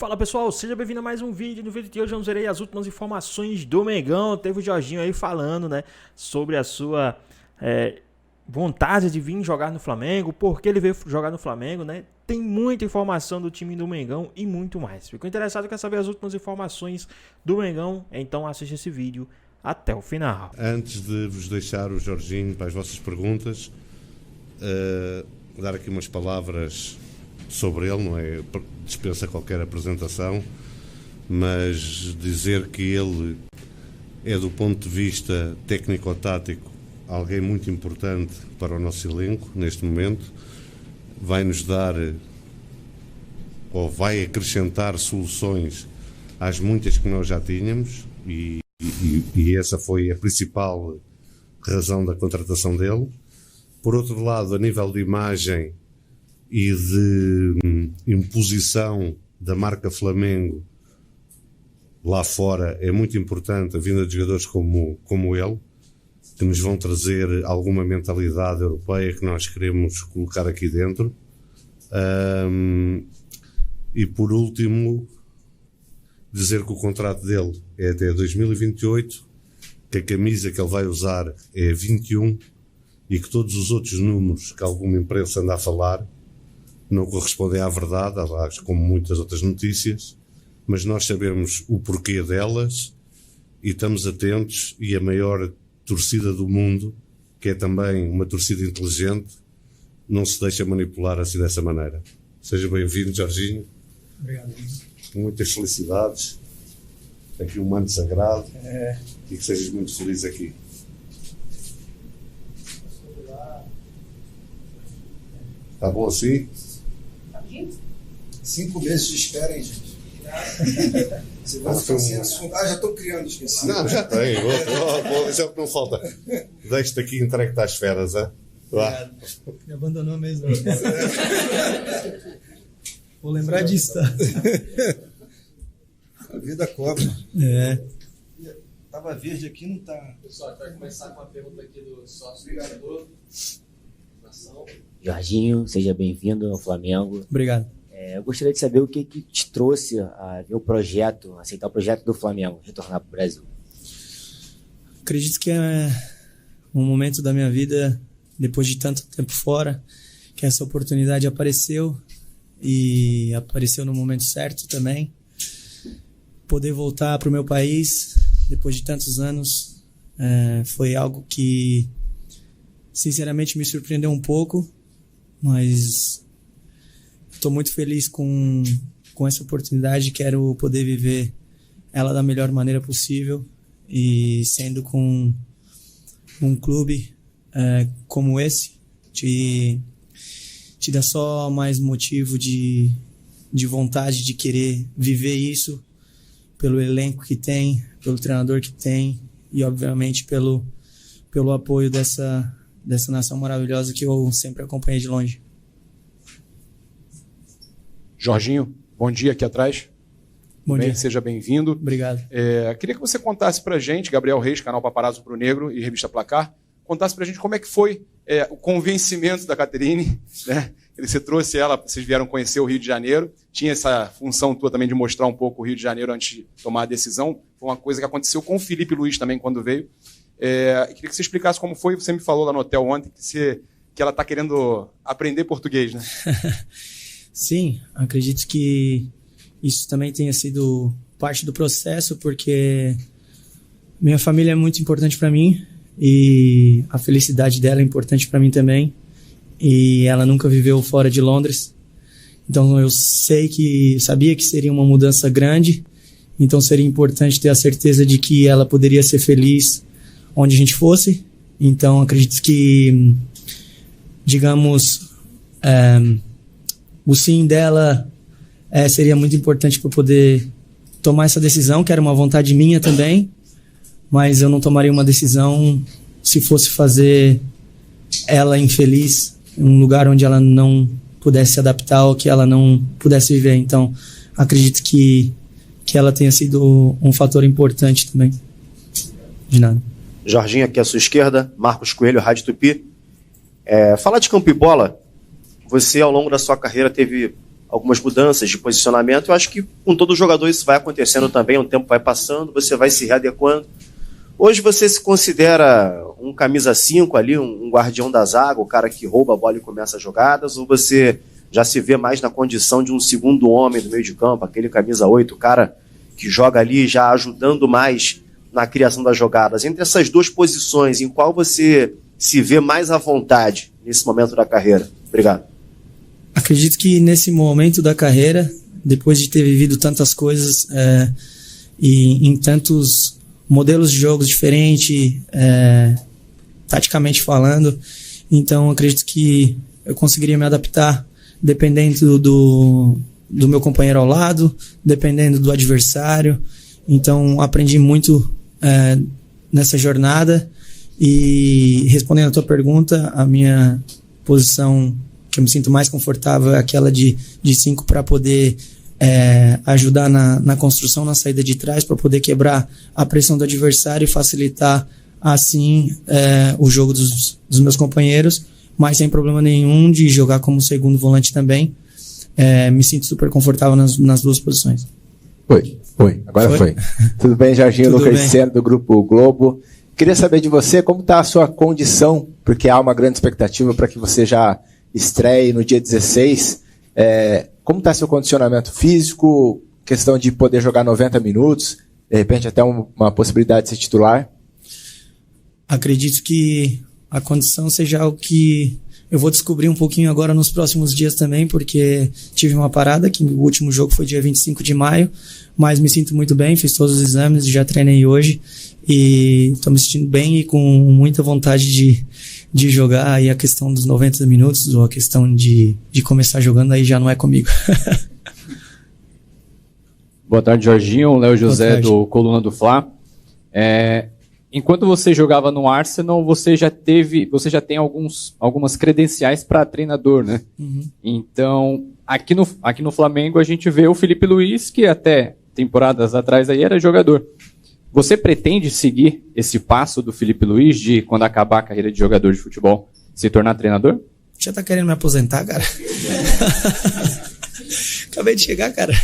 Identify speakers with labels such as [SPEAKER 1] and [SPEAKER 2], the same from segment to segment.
[SPEAKER 1] Fala pessoal, seja bem-vindo a mais um vídeo. No vídeo de hoje eu verei as últimas informações do Mengão. Teve o Jorginho aí falando, né, sobre a sua vontade de vir jogar no Flamengo, por que ele veio jogar no Flamengo, né? Tem muita informação do time do Mengão e muito mais. Ficou interessado, quer saber as últimas informações do Mengão? Então assista esse vídeo até o final.
[SPEAKER 2] Antes de vos deixar o Jorginho para as vossas perguntas, dar aqui umas palavras sobre ele, não é? Dispensa qualquer apresentação, mas dizer que ele é, do ponto de vista técnico-tático, alguém muito importante para o nosso elenco neste momento. Vai nos dar, ou vai acrescentar soluções às muitas que nós já tínhamos, e essa foi a principal razão da contratação dele. Por outro lado, a nível de imagem e de imposição da marca Flamengo lá fora, é muito importante a vinda de jogadores como ele, que nos vão trazer alguma mentalidade europeia que nós queremos colocar aqui dentro. E por último, dizer que o contrato dele é até 2028, que a camisa que ele vai usar é 21 e que todos os outros números que alguma imprensa anda a falar não correspondem à verdade, como muitas outras notícias, mas nós sabemos o porquê delas e estamos atentos, e a maior torcida do mundo, que é também uma torcida inteligente, não se deixa manipular assim dessa maneira. Seja bem-vindo, Jorginho.
[SPEAKER 3] Obrigado.
[SPEAKER 2] Muitas felicidades. Aqui um manto sagrado. E que sejas muito feliz aqui. Está bom assim?
[SPEAKER 3] 5 meses de espera, hein, gente? Você vai ficar sem assunto. Já estou criando, esqueci.
[SPEAKER 2] Não, já tem. Isso é o que não falta. Deixa-te aqui entregue às feras, hein? Lá.
[SPEAKER 3] Me abandonou mesmo. Vou lembrar disso, tá? A vida cobra. Tava verde aqui, não tá.
[SPEAKER 4] Pessoal, a gente vai começar com a pergunta aqui do sócio vereador.
[SPEAKER 5] Jorginho, seja bem-vindo ao Flamengo.
[SPEAKER 3] Obrigado.
[SPEAKER 5] Eu gostaria de saber o que te trouxe a ver o projeto, aceitar o projeto do Flamengo, retornar para o Brasil.
[SPEAKER 3] Acredito que é um momento da minha vida, depois de tanto tempo fora, que essa oportunidade apareceu, e apareceu no momento certo também. Poder voltar para o meu país, depois de tantos anos, foi algo que sinceramente me surpreendeu um pouco, mas estou muito feliz com essa oportunidade. Quero poder viver ela da melhor maneira possível, e sendo com um clube como esse, te dá só mais motivo de vontade de querer viver isso, pelo elenco que tem, pelo treinador que tem, e obviamente pelo apoio dessa nação maravilhosa que eu sempre acompanhei de longe.
[SPEAKER 4] Jorginho, bom dia aqui atrás.
[SPEAKER 3] Bom dia.
[SPEAKER 4] Seja bem-vindo.
[SPEAKER 3] Obrigado.
[SPEAKER 4] Queria que você contasse pra gente, Gabriel Reis, canal Paparazzo Pro Negro e Revista Placar, contasse pra gente como é que foi o convencimento da Caterine, né? Você trouxe ela, vocês vieram conhecer o Rio de Janeiro, tinha essa função tua também de mostrar um pouco o Rio de Janeiro antes de tomar a decisão. Foi uma coisa que aconteceu com o Felipe Luiz também quando veio. Queria que você explicasse como foi. Você me falou lá no hotel ontem que ela está querendo aprender português, né?
[SPEAKER 3] Sim, acredito que isso também tenha sido parte do processo, porque minha família é muito importante para mim, e a felicidade dela é importante para mim também, e ela nunca viveu fora de Londres, então eu sabia que seria uma mudança grande, então seria importante ter a certeza de que ela poderia ser feliz onde a gente fosse. Então acredito que, digamos, o sim dela seria muito importante para poder tomar essa decisão, que era uma vontade minha também, mas eu não tomaria uma decisão se fosse fazer ela infeliz em um lugar onde ela não pudesse se adaptar ou que ela não pudesse viver. Então acredito que ela tenha sido um fator importante também. De nada.
[SPEAKER 6] Jorginho, aqui à sua esquerda, Marcos Coelho, Rádio Tupi. Falar de campo e bola, você ao longo da sua carreira teve algumas mudanças de posicionamento. Eu acho que com todo jogador isso vai acontecendo também, o tempo vai passando, você vai se readequando. Hoje você se considera um camisa 5 ali, um guardião da zaga, o cara que rouba a bola e começa as jogadas, ou você já se vê mais na condição de um segundo homem do meio de campo, aquele camisa 8, o cara que joga ali já ajudando mais na criação das jogadas? Entre essas duas posições, em qual você se vê mais à vontade nesse momento da carreira? Obrigado.
[SPEAKER 3] Acredito que nesse momento da carreira, depois de ter vivido tantas coisas e em tantos modelos de jogos diferentes, taticamente falando, então acredito que eu conseguiria me adaptar dependendo do meu companheiro ao lado, dependendo do adversário. Então aprendi muito nessa jornada. E respondendo a tua pergunta, a minha posição que eu me sinto mais confortável é aquela de 5 para poder ajudar na construção, na saída de trás, para poder quebrar a pressão do adversário e facilitar assim o jogo dos meus companheiros, mas sem problema nenhum de jogar como segundo volante também. Me sinto super confortável nas duas posições.
[SPEAKER 7] Agora foi. Tudo bem, Jorginho?
[SPEAKER 3] Tudo
[SPEAKER 7] Lucas
[SPEAKER 3] bem.
[SPEAKER 7] Seno, do Grupo Globo. Queria saber de você como está a sua condição, porque há uma grande expectativa para que você já estreie no dia 16. Como está seu condicionamento físico, questão de poder jogar 90 minutos, de repente até uma possibilidade de ser titular?
[SPEAKER 3] Acredito que a condição seja algo que eu vou descobrir um pouquinho agora nos próximos dias também, porque tive uma parada, que o último jogo foi dia 25 de maio, mas me sinto muito bem, fiz todos os exames, já treinei hoje e estou me sentindo bem e com muita vontade de jogar. Aí a questão dos 90 minutos ou a questão de começar jogando aí já não é comigo.
[SPEAKER 8] Boa tarde, Jorginho. Léo José, do Coluna do Fla. Enquanto você jogava no Arsenal, você já tem algumas credenciais para treinador, né? Uhum. Então, aqui no Flamengo a gente vê o Felipe Luiz, que até temporadas atrás aí era jogador. Você pretende seguir esse passo do Felipe Luiz de, quando acabar a carreira de jogador de futebol, se tornar treinador?
[SPEAKER 3] Já tá querendo me aposentar, cara? Acabei de chegar, cara.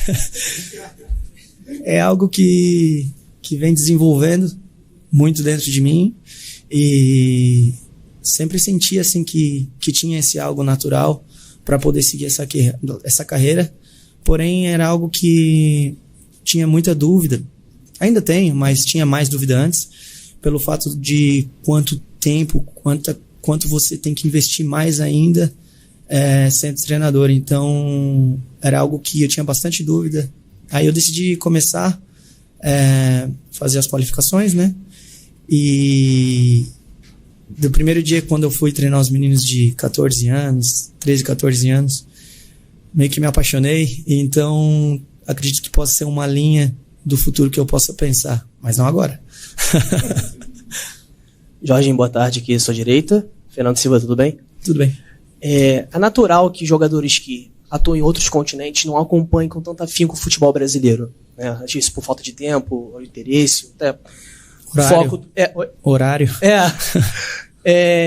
[SPEAKER 3] É algo que vem desenvolvendo muito dentro de mim e sempre senti assim que tinha esse algo natural para poder seguir essa carreira, porém era algo que tinha muita dúvida, ainda tenho, mas tinha mais dúvida antes, pelo fato de quanto tempo, quanto você tem que investir mais ainda sendo treinador. Então era algo que eu tinha bastante dúvida. Aí eu decidi começar fazer as qualificações, né? E do primeiro dia, quando eu fui treinar os meninos de 14 anos, 13, 14 anos, meio que me apaixonei. Então acredito que possa ser uma linha do futuro que eu possa pensar, mas não agora.
[SPEAKER 9] Jorginho, boa tarde, aqui à sua direita. Fernando Silva, tudo bem?
[SPEAKER 3] Tudo bem.
[SPEAKER 9] É natural que jogadores que atuam em outros continentes não acompanhem com tanto afinco o futebol brasileiro, né? Acho isso por falta de tempo, ou interesse, até
[SPEAKER 3] horário.
[SPEAKER 9] foco.
[SPEAKER 3] Horário.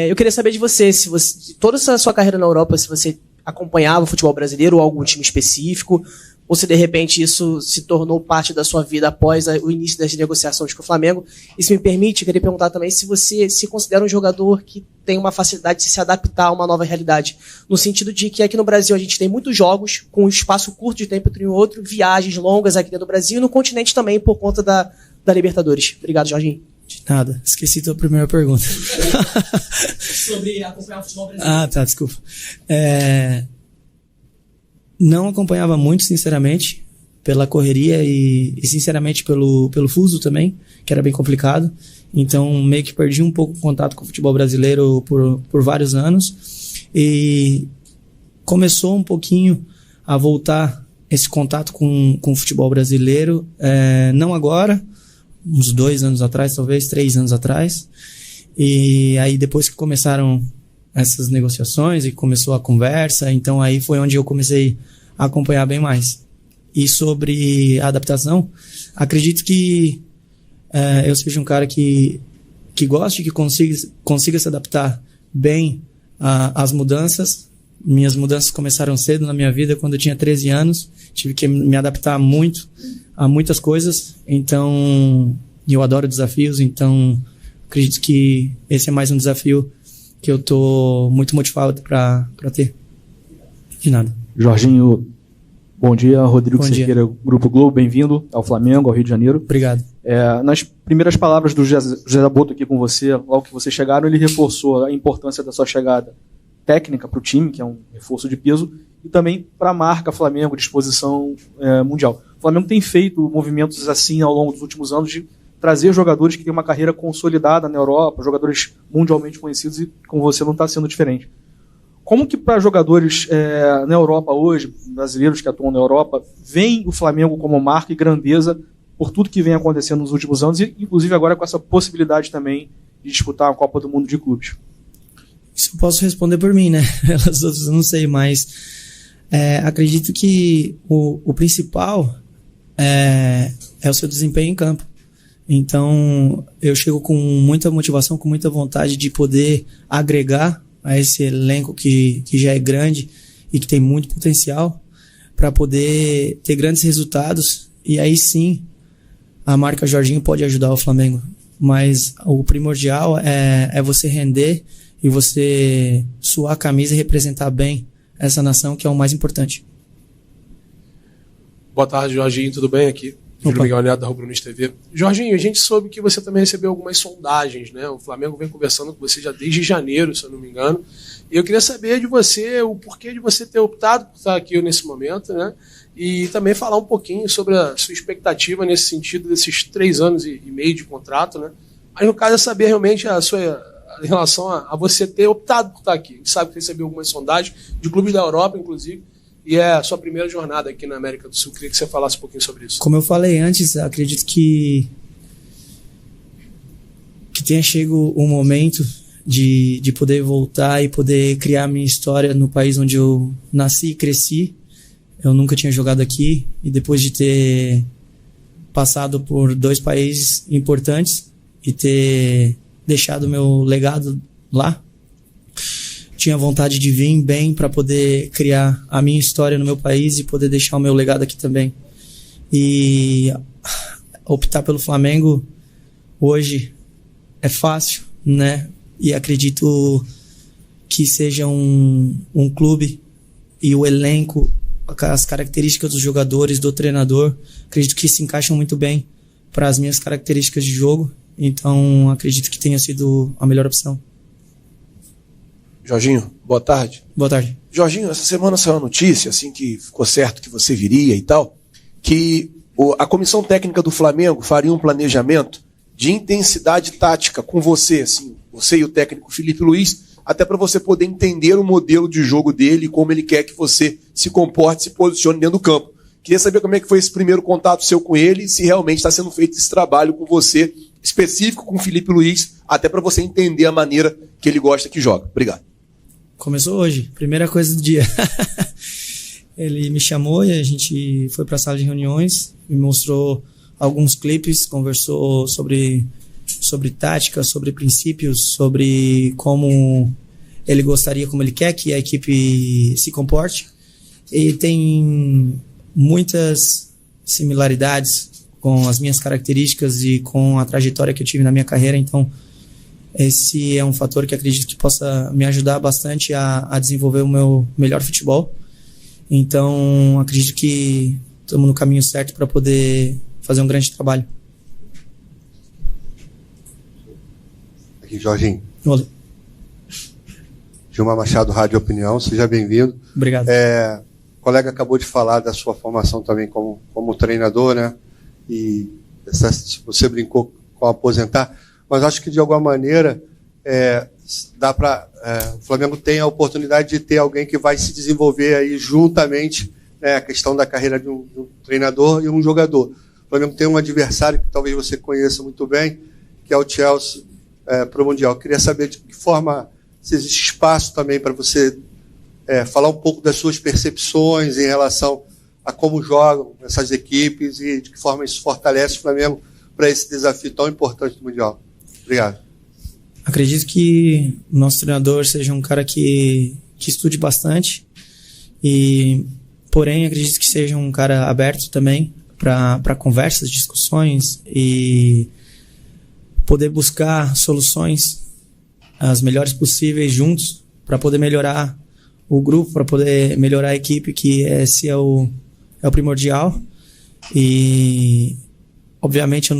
[SPEAKER 9] Eu queria saber de você, se você, toda essa sua carreira na Europa, se você acompanhava o futebol brasileiro ou algum time específico, ou se de repente isso se tornou parte da sua vida após o início das negociações com o Flamengo. E se me permite, eu queria perguntar também se você se considera um jogador que tem uma facilidade de se adaptar a uma nova realidade, no sentido de que aqui no Brasil a gente tem muitos jogos com um espaço curto de tempo entre um e outro, viagens longas aqui dentro do Brasil e no continente também por conta da Libertadores. Obrigado, Jorginho.
[SPEAKER 3] De nada, esqueci tua primeira pergunta.
[SPEAKER 9] Sobre acompanhar o futebol brasileiro.
[SPEAKER 3] Tá, desculpa. Não acompanhava muito, sinceramente, pela correria e sinceramente pelo fuso também, que era bem complicado. Então meio que perdi um pouco o contato com o futebol brasileiro por vários anos. E começou um pouquinho a voltar esse contato com o futebol brasileiro, não agora, uns 2 anos atrás, talvez 3 anos atrás. E aí depois que começaram essas negociações e começou a conversa, então aí foi onde eu comecei a acompanhar bem mais. E sobre a adaptação, acredito que eu seja um cara que goste, que consiga se adaptar bem às mudanças, Minhas mudanças começaram cedo na minha vida, quando eu tinha 13 anos. Tive que me adaptar muito a muitas coisas. Então, eu adoro desafios. Então, acredito que esse é mais um desafio que eu tô muito motivado para ter. De nada.
[SPEAKER 10] Jorginho, bom dia. Rodrigo Cerqueira, Grupo Globo, bem-vindo ao Flamengo, ao Rio de Janeiro.
[SPEAKER 3] Obrigado.
[SPEAKER 10] Nas primeiras palavras do José Boto aqui com você, logo que vocês chegaram, ele reforçou a importância da sua chegada técnica para o time, que é um reforço de peso, e também para a marca Flamengo, de exposição mundial. O Flamengo tem feito movimentos assim ao longo dos últimos anos de trazer jogadores que têm uma carreira consolidada na Europa, jogadores mundialmente conhecidos, e com você não está sendo diferente. Como que para jogadores na Europa hoje, brasileiros que atuam na Europa, veem o Flamengo como marca e grandeza por tudo que vem acontecendo nos últimos anos, e inclusive agora com essa possibilidade também de disputar a Copa do Mundo de Clubes?
[SPEAKER 3] Isso eu posso responder por mim, né? Pelas outras eu não sei, mas acredito que o principal é o seu desempenho em campo. Então, eu chego com muita motivação, com muita vontade de poder agregar a esse elenco que já é grande e que tem muito potencial para poder ter grandes resultados, e aí sim a marca Jorginho pode ajudar o Flamengo, mas o primordial é você render e você suar a camisa e representar bem essa nação, que é o mais importante.
[SPEAKER 11] Boa tarde, Jorginho, tudo bem aqui? Júlio Miguel Neto, da Rubro News TV. Jorginho, a gente soube que você também recebeu algumas sondagens, né? O Flamengo vem conversando com você já desde janeiro, se eu não me engano. E eu queria saber de você o porquê de você ter optado por estar aqui nesse momento, né? E também falar um pouquinho sobre a sua expectativa nesse sentido desses 3 anos e meio de contrato, né? Mas no caso é saber realmente em relação a você ter optado por estar aqui. A gente sabe que recebeu algumas sondagens de clubes da Europa, inclusive, e é a sua primeira jornada aqui na América do Sul. Queria que você falasse um pouquinho sobre isso.
[SPEAKER 3] Como eu falei antes, acredito que tenha chegado o momento de poder voltar e poder criar minha história no país onde eu nasci e cresci. Eu nunca tinha jogado aqui, e depois de ter passado por 2 países importantes e ter deixado meu legado lá, tinha vontade de vir bem para poder criar a minha história no meu país e poder deixar o meu legado aqui também. E optar pelo Flamengo hoje é fácil, né? E acredito que seja um clube e o elenco, as características dos jogadores, do treinador, acredito que se encaixam muito bem para as minhas características de jogo. Então acredito que tenha sido a melhor opção.
[SPEAKER 11] Jorginho, boa tarde.
[SPEAKER 3] Boa tarde.
[SPEAKER 11] Jorginho, essa semana saiu a notícia, assim, que ficou certo que você viria e tal, que a comissão técnica do Flamengo faria um planejamento de intensidade tática com você, assim, você e o técnico Felipe Luiz, até para você poder entender o modelo de jogo dele e como ele quer que você se comporte, se posicione dentro do campo. Queria saber como é que foi esse primeiro contato seu com ele, e se realmente está sendo feito esse trabalho com você, específico com o Felipe Luiz, até para você entender a maneira que ele gosta que joga. Obrigado.
[SPEAKER 3] Começou hoje, primeira coisa do dia. Ele me chamou e a gente foi para a sala de reuniões, me mostrou alguns clipes, conversou sobre tática, sobre princípios, sobre como ele gostaria, como ele quer que a equipe se comporte. E tem muitas similaridades com as minhas características e com a trajetória que eu tive na minha carreira, então esse é um fator que acredito que possa me ajudar bastante a desenvolver o meu melhor futebol. Então acredito que estamos no caminho certo para poder fazer um grande trabalho.
[SPEAKER 2] Aqui, Jorginho.
[SPEAKER 3] Olá.
[SPEAKER 2] Gilmar Machado, Rádio Opinião, seja bem-vindo.
[SPEAKER 3] Obrigado.
[SPEAKER 2] O colega acabou de falar da sua formação também como treinador, né? E você brincou com aposentar, mas acho que de alguma maneira dá para o Flamengo tem a oportunidade de ter alguém que vai se desenvolver aí juntamente, né, a questão da carreira de um treinador e um jogador. O Flamengo tem um adversário que talvez você conheça muito bem, que é o Chelsea para o Mundial. Eu queria saber de que forma, se existe espaço também para você falar um pouco das suas percepções em relação a como jogam essas equipes e de que forma isso fortalece o Flamengo para esse desafio tão importante do Mundial. Obrigado.
[SPEAKER 3] Acredito que o nosso treinador seja um cara que que estude bastante. Porém, acredito que seja um cara aberto também para conversas, discussões e poder buscar soluções as melhores possíveis juntos para poder melhorar o grupo, para poder melhorar a equipe, que esse é o primordial. E obviamente eu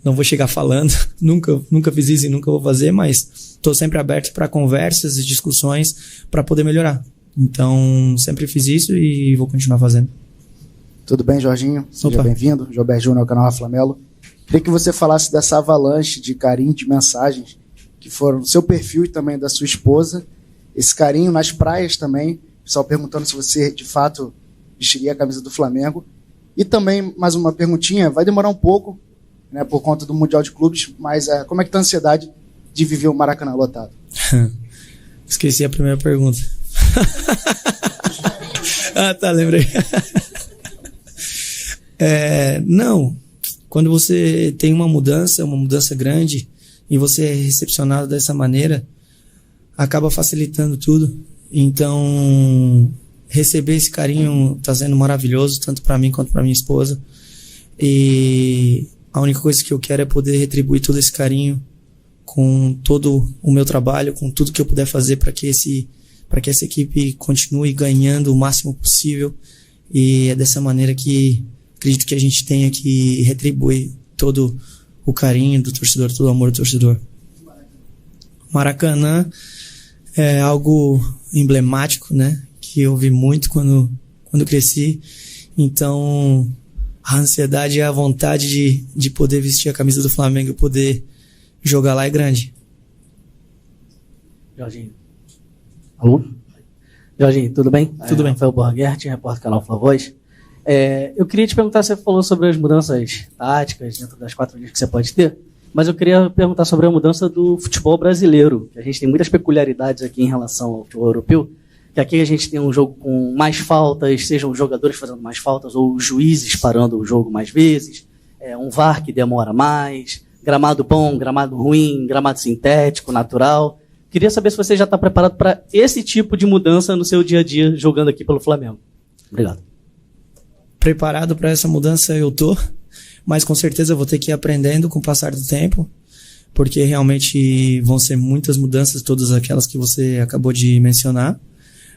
[SPEAKER 3] não vou chegar falando, nunca fiz isso e nunca vou fazer, mas estou sempre aberto para conversas e discussões para poder melhorar. Então, sempre fiz isso e vou continuar fazendo.
[SPEAKER 12] Tudo bem, Jorginho? Seja bem-vindo. Gilberto Júnior, canal Raflamelo. Queria que você falasse dessa avalanche de carinho, de mensagens que foram no seu perfil e também da sua esposa. Esse carinho nas praias também. O pessoal perguntando se você, de fato, vestiria a camisa do Flamengo. E também, mais uma perguntinha, vai demorar um pouco, né, por conta do Mundial de Clubes, mas como é que está a ansiedade de viver o Maracanã lotado?
[SPEAKER 3] Esqueci a primeira pergunta. Tá, lembrei. Não, quando você tem uma mudança grande, e você é recepcionado dessa maneira, acaba facilitando tudo. Então, receber esse carinho está sendo maravilhoso, tanto para mim quanto para minha esposa. E a única coisa que eu quero é poder retribuir todo esse carinho com todo o meu trabalho, com tudo que eu puder fazer para que essa equipe continue ganhando o máximo possível. E é dessa maneira que acredito que a gente tenha que retribuir todo o carinho do torcedor, todo o amor do torcedor. Maracanã é algo emblemático, né? Que eu vi muito quando cresci. Então, a ansiedade e a vontade de poder vestir a camisa do Flamengo e poder jogar lá é grande.
[SPEAKER 13] Jorginho. Alô? Jorginho, tudo bem?
[SPEAKER 3] Tudo bem.
[SPEAKER 13] Rafael Borghetti, repórter do canal Flavoz. Eu queria te perguntar, você falou sobre as mudanças táticas dentro das 4 dias que você pode ter, mas eu queria perguntar sobre a mudança do futebol brasileiro. A gente tem muitas peculiaridades aqui em relação ao futebol europeu, que aqui a gente tem um jogo com mais faltas, sejam os jogadores fazendo mais faltas ou os juízes parando o jogo mais vezes, um VAR que demora mais, gramado bom, gramado ruim, gramado sintético, natural. Queria saber se você já está preparado para esse tipo de mudança no seu dia a dia jogando aqui pelo Flamengo. Obrigado.
[SPEAKER 3] Preparado para essa mudança eu tô, mas com certeza eu vou ter que ir aprendendo com o passar do tempo, porque realmente vão ser muitas mudanças, todas aquelas que você acabou de mencionar,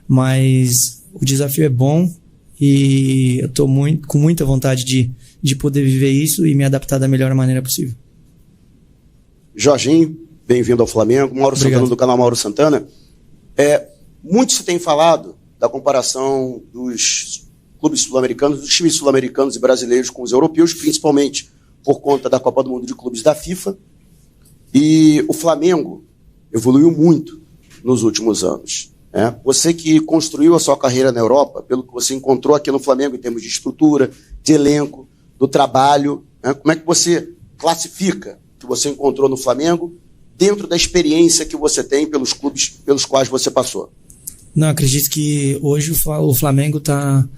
[SPEAKER 3] mas o desafio é bom e eu tô com muita vontade de poder viver isso e me adaptar da melhor maneira possível.
[SPEAKER 14] Jorginho, bem-vindo ao Flamengo. Mauro Santana, do canal Mauro Santana. Muito se tem falado da comparação dos clubes sul-americanos, dos times sul-americanos e brasileiros com os europeus, principalmente por conta da Copa do Mundo de Clubes da FIFA. E o Flamengo evoluiu muito nos últimos anos. Você que construiu a sua carreira na Europa, pelo que você encontrou aqui no Flamengo em termos de estrutura, de elenco, do trabalho, como é que você classifica o que você encontrou no Flamengo dentro da experiência que você tem pelos clubes pelos quais você passou?
[SPEAKER 3] Não, acredito que hoje o Flamengo está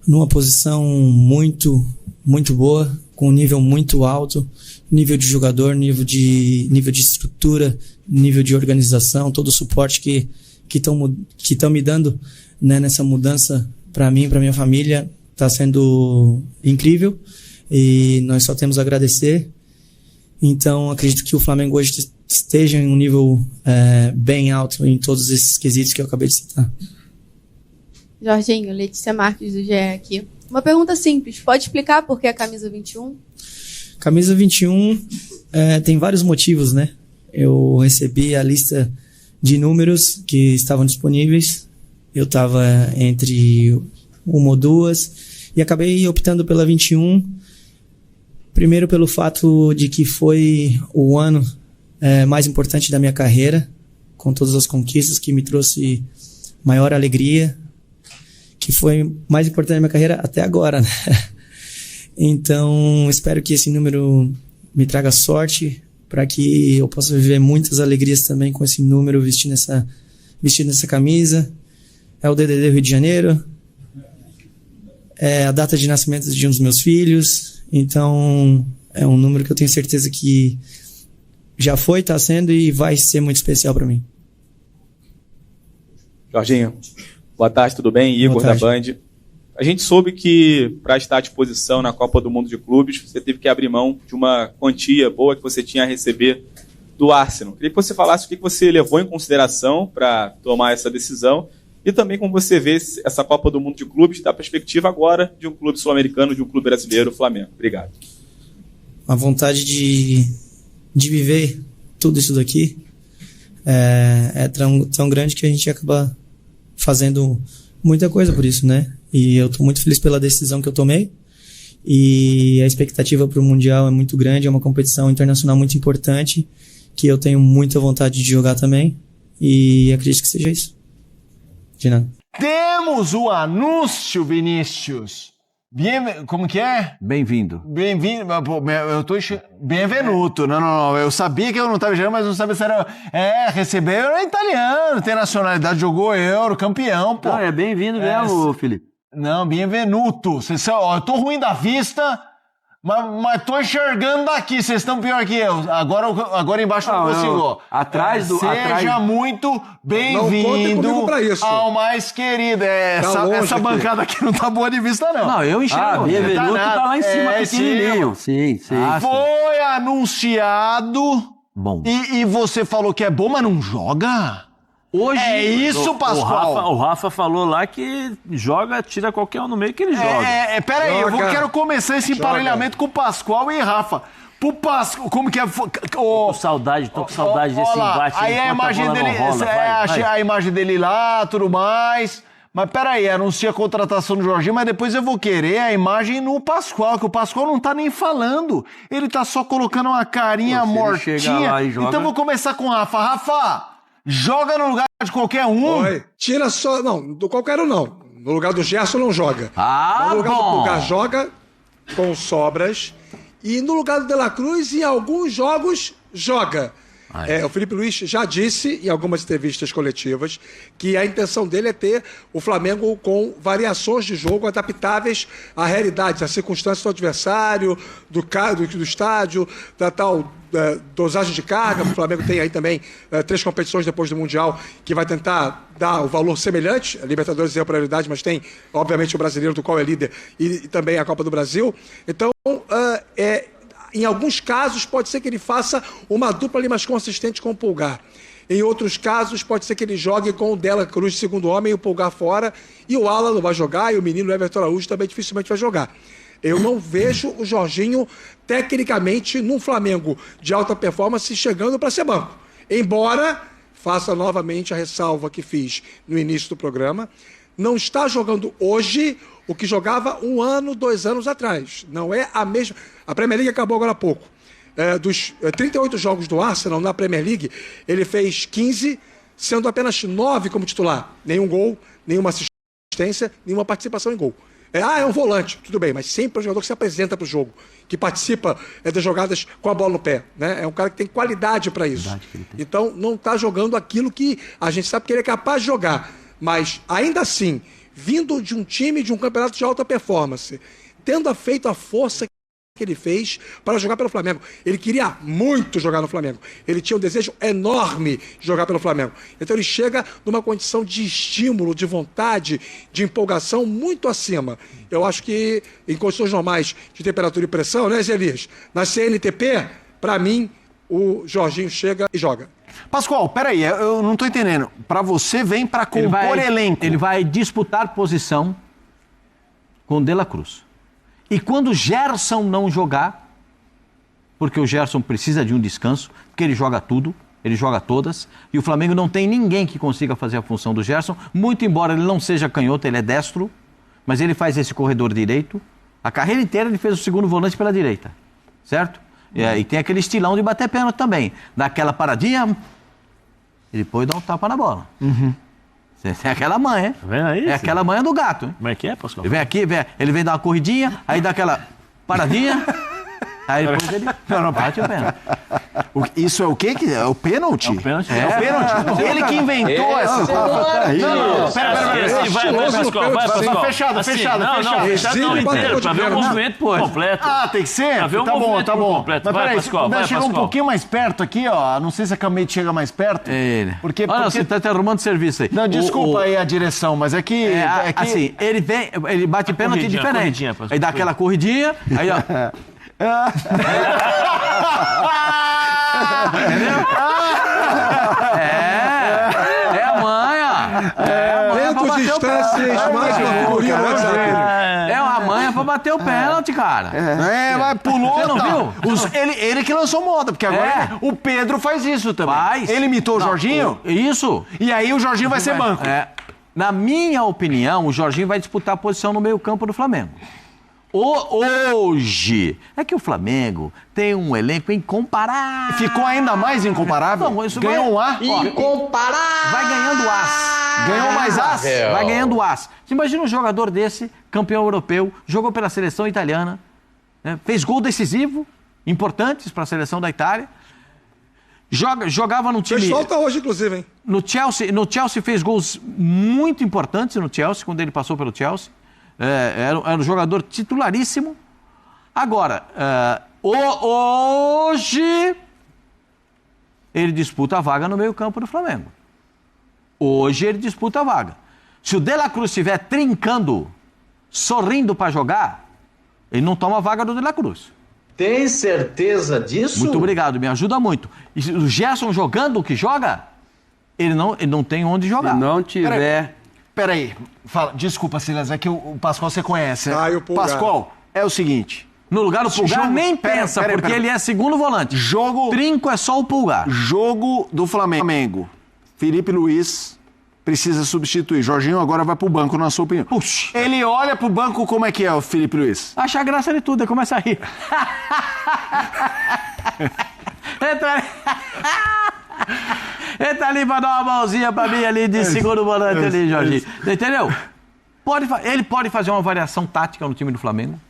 [SPEAKER 3] numa posição muito, muito boa, com um nível muito alto, nível de jogador, nível de estrutura, nível de organização, todo o suporte que estão me dando, né, nessa mudança para mim, para minha família, está sendo incrível e nós só temos a agradecer. Então, acredito que o Flamengo hoje esteja em um nível bem alto em todos esses quesitos que eu acabei de citar.
[SPEAKER 15] Jorginho, Letícia Marques do GE aqui. Uma pergunta simples, pode explicar por que a camisa 21?
[SPEAKER 3] Camisa 21 tem vários motivos, né? Eu recebi a lista de números que estavam disponíveis, eu estava entre uma ou duas e acabei optando pela 21, primeiro pelo fato de que foi o ano mais importante da minha carreira, com todas as conquistas, que me trouxe maior alegria, que foi mais importante da minha carreira até agora, né? Então, espero que esse número me traga sorte para que eu possa viver muitas alegrias também com esse número, vestindo essa camisa. É o DDD Rio de Janeiro, é a data de nascimento de um dos meus filhos, então é um número que eu tenho certeza que já foi, está sendo e vai ser muito especial para mim.
[SPEAKER 16] Jorginho, boa tarde, tudo bem? Igor da Band. A gente soube que, para estar à disposição na Copa do Mundo de Clubes, você teve que abrir mão de uma quantia boa que você tinha a receber do Arsenal. Queria que você falasse o que você levou em consideração para tomar essa decisão e também como você vê essa Copa do Mundo de Clubes da perspectiva agora de um clube sul-americano, de um clube brasileiro, o Flamengo. Obrigado.
[SPEAKER 3] A vontade de viver tudo isso daqui é tão grande que a gente acaba fazendo muita coisa por isso, né? E eu tô muito feliz pela decisão que eu tomei. E a expectativa para o Mundial é muito grande, é uma competição internacional muito importante, que eu tenho muita vontade de jogar também. E acredito que seja isso. De nada.
[SPEAKER 17] Temos o anúncio, Vinícius. Como que é?
[SPEAKER 18] Bem-vindo.
[SPEAKER 17] Bem-vindo. Eu tô Benvenuto. Não. Eu sabia que eu não estava enxergando, mas não sabia se era. Recebeu é italiano, tem nacionalidade, jogou Euro, campeão, pô.
[SPEAKER 18] Não, é bem-vindo mesmo, Felipe.
[SPEAKER 17] Não, benvenuto. Eu tô ruim da vista, mas tô enxergando daqui. Vocês estão pior que eu. Agora embaixo não consigo. Seja muito bem-vindo ao mais querido. Essa bancada aqui não tá boa de vista, não.
[SPEAKER 18] Não, eu enxergo. Benvenuto tá lá em cima, pequenininho. Sim.
[SPEAKER 17] Foi anunciado.
[SPEAKER 18] Bom.
[SPEAKER 17] E você falou que é bom, mas não joga?
[SPEAKER 18] Hoje,
[SPEAKER 17] é isso, Pascoal?
[SPEAKER 18] O Rafa falou lá que tira qualquer um no meio que ele joga.
[SPEAKER 17] Peraí, eu quero começar esse emparelhamento com o Pascoal e Rafa. Pro Pascoal, como que é?
[SPEAKER 18] Tô com saudade desse embate.
[SPEAKER 17] Aí a imagem dele, achei a imagem dele lá, tudo mais. Mas peraí, anuncia a contratação do Jorginho, mas depois eu vou querer a imagem no Pascoal, que o Pascoal não tá nem falando. Ele tá só colocando uma carinha mortinha. Então eu vou começar com o Rafa. Rafa! Joga no lugar de qualquer um?
[SPEAKER 19] Oi. Tira só... Não, do qualquer um não. No lugar do Gerson não joga.
[SPEAKER 18] Mas
[SPEAKER 19] no lugar do Pulgar joga com sobras. E no lugar do De La Cruz, em alguns jogos, joga. O Felipe Luiz já disse em algumas entrevistas coletivas que a intenção dele é ter o Flamengo com variações de jogo adaptáveis à realidade, às circunstâncias do adversário, do estádio, da tal dosagem de carga. O Flamengo tem aí também 3 competições depois do Mundial que vai tentar dar o valor semelhante. A Libertadores é a prioridade, mas tem, obviamente, o Brasileiro, do qual é líder, e também a Copa do Brasil. Então, em alguns casos, pode ser que ele faça uma dupla ali mais consistente com o Pulgar. Em outros casos, pode ser que ele jogue com o De La Cruz, segundo homem, e o Pulgar fora. E o Alan não vai jogar, e o menino Everton Araújo também dificilmente vai jogar. Eu não vejo o Jorginho, tecnicamente, num Flamengo de alta performance, chegando para ser banco. Embora faça novamente a ressalva que fiz no início do programa, não está jogando hoje o que jogava 1 ano, 2 anos atrás. Não é a mesma... A Premier League acabou agora há pouco. Dos 38 jogos do Arsenal na Premier League, ele fez 15, sendo apenas 9 como titular. Nenhum gol, nenhuma assistência, nenhuma participação em gol. É um volante, tudo bem, mas sempre é um jogador que se apresenta para o jogo, que participa das jogadas com a bola no pé. Né? É um cara que tem qualidade para isso. Então, não está jogando aquilo que a gente sabe que ele é capaz de jogar. Mas, ainda assim, vindo de um time de um campeonato de alta performance, tendo feito a força que ele fez para jogar pelo Flamengo. Ele queria muito jogar no Flamengo. Ele tinha um desejo enorme de jogar pelo Flamengo. Então ele chega numa condição de estímulo, de vontade, de empolgação muito acima. Eu acho que em condições normais de temperatura e pressão, né, Zé Elias? Na CNTP, para mim, o Jorginho chega e joga.
[SPEAKER 17] Pascoal, peraí, eu não tô entendendo. Para você vem para compor elenco.
[SPEAKER 18] Ele vai disputar posição com o De La Cruz. E quando o Gerson não jogar, porque o Gerson precisa de um descanso, porque ele joga tudo, ele joga todas, e o Flamengo não tem ninguém que consiga fazer a função do Gerson, muito embora ele não seja canhoto, ele é destro, mas ele faz esse corredor direito. A carreira inteira ele fez o segundo volante pela direita, certo? E tem aquele estilão de bater pênalti também. Dá aquela paradinha e depois dá um tapa na bola. É aquela manha, é aquela manha do gato. Hein?
[SPEAKER 1] Como é que é, Pascoal?
[SPEAKER 18] Ele vem aqui, ele vem dar uma corridinha, aí dá aquela paradinha, aí depois ele bate o pênalti.
[SPEAKER 17] Isso é o quê? É o pênalti? É o
[SPEAKER 20] pênalti.
[SPEAKER 17] É o pênalti. Ele que inventou essa... Não, pera. Vai, fechado.
[SPEAKER 20] Não, inteiro, pra ver o movimento completo.
[SPEAKER 17] Ah, tem que ser?
[SPEAKER 20] Pra ver o movimento completo.
[SPEAKER 17] Mas peraí, chega um pouquinho mais perto aqui, ó. Não sei se a Camete chega mais perto.
[SPEAKER 18] Ele.
[SPEAKER 17] Porque...
[SPEAKER 18] Olha, você tá arrumando serviço aí.
[SPEAKER 17] Não, desculpa aí a direção, mas é que...
[SPEAKER 18] Assim, ele bate pênalti diferente. Aí dá aquela corridinha, aí ó... Entendeu? É a manha.
[SPEAKER 19] Dentro de instâncias mais uma figurinha no WhatsApp.
[SPEAKER 18] É uma manha pra bater o pênalti, cara.
[SPEAKER 17] Mas pulou.
[SPEAKER 18] Você não viu?
[SPEAKER 17] Ele que lançou moda, porque agora o Pedro faz isso também. Ele imitou o Jorginho?
[SPEAKER 18] Isso.
[SPEAKER 17] E aí o Jorginho vai ser banco.
[SPEAKER 18] Na minha opinião, o Jorginho vai disputar a posição no meio-campo do Flamengo. Hoje, é que o Flamengo tem um elenco incomparável.
[SPEAKER 17] Ficou ainda mais incomparável?
[SPEAKER 18] Não, isso
[SPEAKER 17] ganhou um A?
[SPEAKER 9] Incomparável!
[SPEAKER 18] Vai ganhando as.
[SPEAKER 17] Ganhou mais as?
[SPEAKER 18] Vai ganhando as. Você imagina um jogador desse, campeão europeu, jogou pela seleção italiana, né, fez gol decisivo, importantes para a seleção da Itália. Jogava no time...
[SPEAKER 19] Fez falta hoje, inclusive, hein?
[SPEAKER 18] No Chelsea fez gols muito importantes no Chelsea, quando ele passou pelo Chelsea. Era um jogador titularíssimo. Agora, hoje ele disputa a vaga no meio-campo do Flamengo. Hoje ele disputa a vaga. Se o De La Cruz estiver trincando, sorrindo para jogar, ele não toma a vaga do De La Cruz.
[SPEAKER 21] Tem certeza disso?
[SPEAKER 18] Muito obrigado, me ajuda muito. E se o Gerson jogando o que joga, ele não tem onde jogar.
[SPEAKER 21] Se não tiver...
[SPEAKER 17] Peraí, desculpa, Silas, é que o Pascoal você conhece.
[SPEAKER 19] O Pulgar.
[SPEAKER 17] Pascoal, é o seguinte...
[SPEAKER 18] No lugar do Pulgar, nem pensa, porque ele é segundo volante. Trinco é só o Pulgar.
[SPEAKER 17] Jogo do Flamengo. Felipe Luiz precisa substituir. Jorginho agora vai pro banco, na sua opinião.
[SPEAKER 18] Puxa.
[SPEAKER 17] Ele olha pro banco, como é que é o Felipe Luiz?
[SPEAKER 18] Acha graça de tudo, ele começa a rir. Entra ali pra dar uma mãozinha pra mim ali de segundo volante ali, Jorginho. Entendeu? Ele pode fazer uma variação tática no time do Flamengo.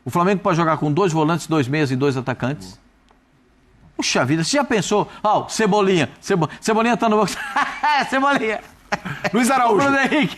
[SPEAKER 18] O Flamengo pode jogar com 2 volantes, 2 meias e 2 atacantes. Puxa vida, você já pensou? Cebolinha. Cebolinha tá no banco. Cebolinha.
[SPEAKER 17] Luiz Araújo.
[SPEAKER 18] Bruno Henrique.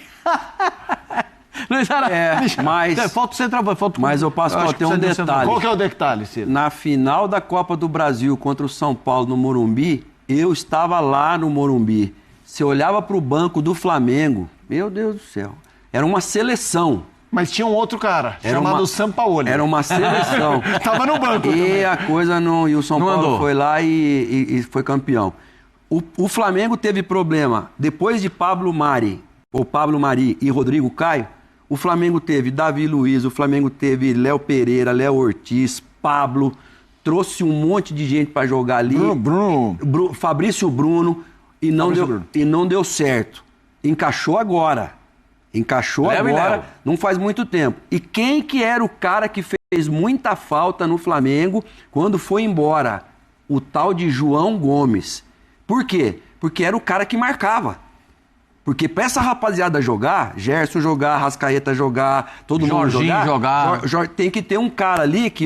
[SPEAKER 18] Luiz Araújo.
[SPEAKER 21] Mas...
[SPEAKER 18] Falta o centroavante.
[SPEAKER 21] Mas eu passo para ter um detalhe.
[SPEAKER 17] Qual que é o detalhe, Ciro?
[SPEAKER 21] Na final da Copa do Brasil contra o São Paulo no Morumbi, eu estava lá no Morumbi. Você olhava para o banco do Flamengo, meu Deus do céu, era uma seleção.
[SPEAKER 17] Mas tinha um outro cara, chamado Sampaoli.
[SPEAKER 21] Era uma seleção.
[SPEAKER 17] Tava no banco.
[SPEAKER 21] E a coisa não... E o São Paulo
[SPEAKER 18] andou.
[SPEAKER 21] foi lá e foi campeão. O Flamengo teve problema. Depois de Pablo Mari e Rodrigo Caio, o Flamengo teve Davi Luiz, o Flamengo teve Léo Pereira, Léo Ortiz, Pablo, trouxe um monte de gente para jogar ali. Fabrício Bruno, e não deu certo. Encaixou agora, não faz muito tempo. E quem que era o cara que fez muita falta no Flamengo quando foi embora? O tal de João Gomes. Por quê? Porque era o cara que marcava. Porque pra essa rapaziada jogar, Gerson jogar, Rascaeta jogar, todo mundo jogar, tem que ter um cara ali que,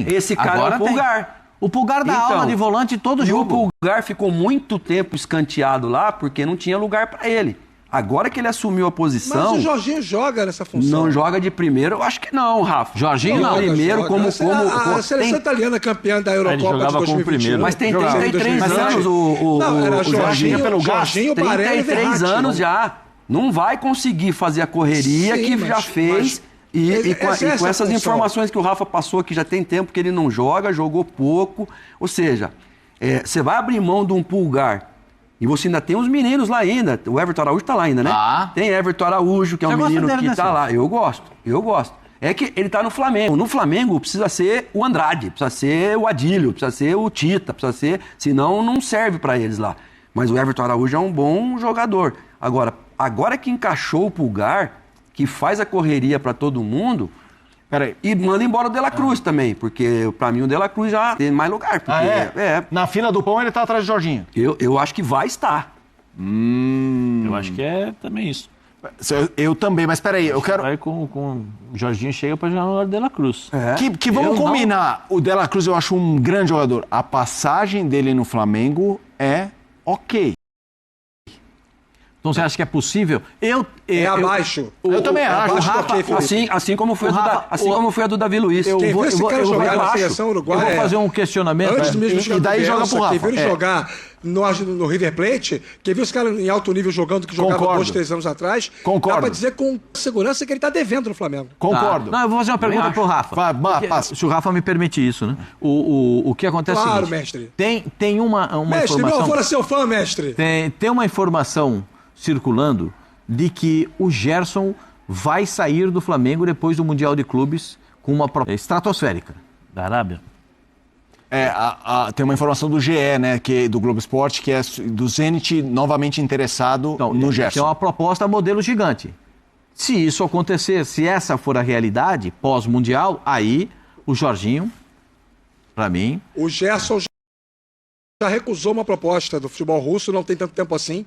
[SPEAKER 21] esse cara agora é o Pulgar.
[SPEAKER 18] O Pulgar dá aula de volante todo jogo.
[SPEAKER 21] O Pulgar ficou muito tempo escanteado lá porque não tinha lugar pra ele. Agora que ele assumiu a posição...
[SPEAKER 19] Mas o Jorginho joga nessa função.
[SPEAKER 21] Não joga de primeiro? Eu acho que não, Rafa.
[SPEAKER 18] Jorginho
[SPEAKER 21] não. Primeiro,
[SPEAKER 19] joga. A seleção italiana campeã da Eurocopa de 2021.
[SPEAKER 21] Mas tem 33 anos o Jorginho pelo Jorginho 33 anos já. Não vai conseguir fazer a correria que já fez. E com essas informações que o Rafa passou, que já tem tempo que ele não joga, jogou pouco. Ou seja, você vai abrir mão de um Pulgar. E você ainda tem uns meninos lá ainda. O Everton Araújo tá lá ainda, né? Tem Everton Araújo, que é um menino que tá lá. Eu gosto. É que ele tá no Flamengo. No Flamengo precisa ser o Andrade, precisa ser o Adílio, precisa ser o Tita, precisa ser... Senão não serve pra eles lá. Mas o Everton Araújo é um bom jogador. Agora que encaixou o Pulgar, que faz a correria pra todo mundo...
[SPEAKER 17] Peraí.
[SPEAKER 21] E manda embora o De La Cruz também, porque pra mim o De La Cruz já tem mais lugar. Porque,
[SPEAKER 17] Na fila do pão ele tá atrás de Jorginho.
[SPEAKER 21] Eu acho que vai estar.
[SPEAKER 20] Eu acho que é também isso.
[SPEAKER 17] Eu também, mas peraí, eu quero...
[SPEAKER 21] Aí com o Jorginho chega para jogar no lugar do De La Cruz.
[SPEAKER 17] Que vamos combinar. O De La Cruz eu acho um grande jogador. A passagem dele no Flamengo é ok.
[SPEAKER 21] Então você acha que é possível?
[SPEAKER 19] Abaixo.
[SPEAKER 17] Eu também acho.
[SPEAKER 21] Assim como foi a do Davi Luiz.
[SPEAKER 19] Eu vou jogar na seleção uruguaia.
[SPEAKER 21] Eu vou fazer um questionamento.
[SPEAKER 19] Antes mesmo de
[SPEAKER 17] e daí joga pro Rafa.
[SPEAKER 19] Quem viu ele jogar no River Plate, quem viu esse cara em alto nível jogando, que jogava 2, 3 anos atrás, dá pra dizer com segurança que ele tá devendo no Flamengo.
[SPEAKER 17] Concordo.
[SPEAKER 21] Não, eu vou fazer uma pergunta pro Rafa.
[SPEAKER 17] Passa.
[SPEAKER 21] Se o Rafa me permite isso, né? O que acontece é o seguinte.
[SPEAKER 19] Mestre.
[SPEAKER 21] Tem uma
[SPEAKER 19] mestre,
[SPEAKER 21] informação...
[SPEAKER 19] meu avô é seu fã, mestre.
[SPEAKER 21] Tem uma informação circulando de que o Gerson vai sair do Flamengo depois do Mundial de Clubes com uma estratosférica da Arábia.
[SPEAKER 17] Tem uma informação do GE, né, do Globo Esporte, que é do Zenit novamente interessado no Gerson.
[SPEAKER 21] É uma proposta modelo gigante. Se isso acontecer, se essa for a realidade pós-mundial, aí o Jorginho, para mim...
[SPEAKER 19] O Gerson já recusou uma proposta do futebol russo, não tem tanto tempo assim.